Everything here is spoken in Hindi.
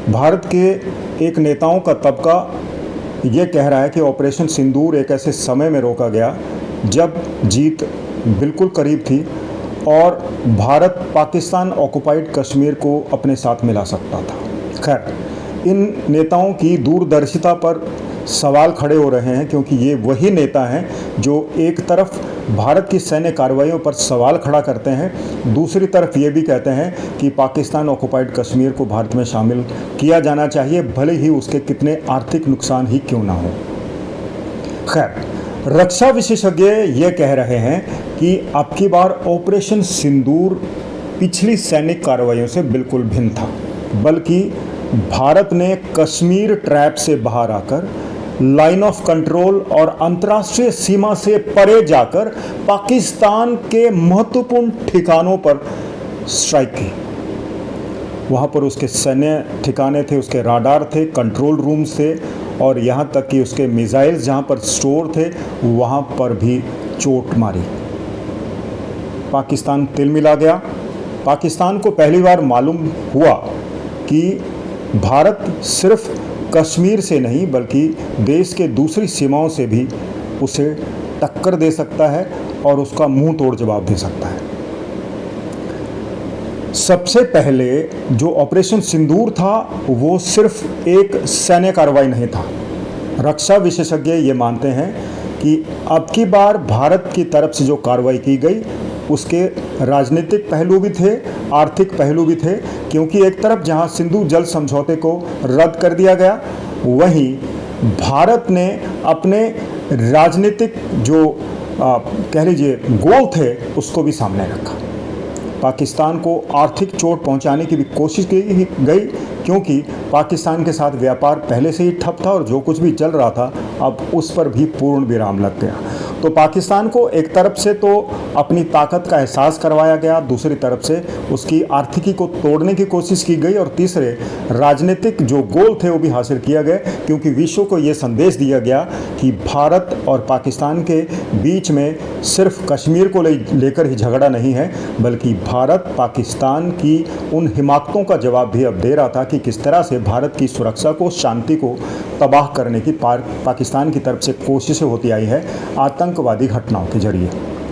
भारत के एक नेताओं का तबका ये कह रहा है कि ऑपरेशन सिंदूर एक ऐसे समय में रोका गया जब जीत बिल्कुल करीब थी और भारत पाकिस्तान ऑक्युपाइड कश्मीर को अपने साथ मिला सकता था। खैर, इन नेताओं की दूरदर्शिता पर सवाल खड़े हो रहे हैं, क्योंकि ये वही नेता हैं जो एक तरफ भारत की सैन्य कार्रवाइयों पर सवाल खड़ा करते हैं, दूसरी तरफ ये भी कहते हैं कि पाकिस्तान ऑक्युपाइड कश्मीर को भारत में शामिल किया जाना चाहिए, भले ही उसके कितने आर्थिक नुकसान ही क्यों ना हो। खैर, रक्षा विशेषज्ञ ये कह रहे हैं कि अब की बार ऑपरेशन सिंदूर पिछली सैनिक कार्रवाइयों से बिल्कुल भिन्न था, बल्कि भारत ने कश्मीर ट्रैप से बाहर आकर लाइन ऑफ कंट्रोल और अंतर्राष्ट्रीय सीमा से परे जाकर पाकिस्तान के महत्वपूर्ण ठिकानों पर स्ट्राइक की। वहाँ पर उसके सैन्य ठिकाने थे, उसके राडार थे, कंट्रोल रूम्स थे और यहाँ तक कि उसके मिसाइल्स जहाँ पर स्टोर थे वहाँ पर भी चोट मारी। पाकिस्तान तिलमिला गया। पाकिस्तान को पहली बार मालूम हुआ कि भारत सिर्फ कश्मीर से नहीं बल्कि देश के दूसरी सीमाओं से भी उसे टक्कर दे सकता है और उसका मुंह तोड़ जवाब दे सकता है। सबसे पहले जो ऑपरेशन सिंदूर था वो सिर्फ एक सैन्य कार्रवाई नहीं था। रक्षा विशेषज्ञ ये मानते हैं कि अब की बार भारत की तरफ से जो कार्रवाई की गई उसके राजनीतिक पहलू भी थे, आर्थिक पहलू भी थे, क्योंकि एक तरफ जहां सिंधु जल समझौते को रद्द कर दिया गया, वहीं भारत ने अपने राजनीतिक जो कह लीजिए गोल थे उसको भी सामने रखा। पाकिस्तान को आर्थिक चोट पहुंचाने की भी कोशिश की गई, क्योंकि पाकिस्तान के साथ व्यापार पहले से ही ठप था और जो कुछ भी चल रहा था अब उस पर भी पूर्ण विराम लग गया। तो पाकिस्तान को एक तरफ से तो अपनी ताकत का एहसास करवाया गया, दूसरी तरफ से उसकी आर्थिकी को तोड़ने की कोशिश की गई और तीसरे राजनीतिक जो गोल थे वो भी हासिल किया गया, क्योंकि विश्व को ये संदेश दिया गया कि भारत और पाकिस्तान के बीच में सिर्फ कश्मीर को लेकर ही झगड़ा नहीं है, बल्कि भारत पाकिस्तान की उन हिमाकतों का जवाब भी अब दे रहा था कि किस तरह से भारत की सुरक्षा को, शांति को तबाह करने की पाकिस्तान की तरफ से कोशिशें होती आई है आतंकवादी घटनाओं के जरिए।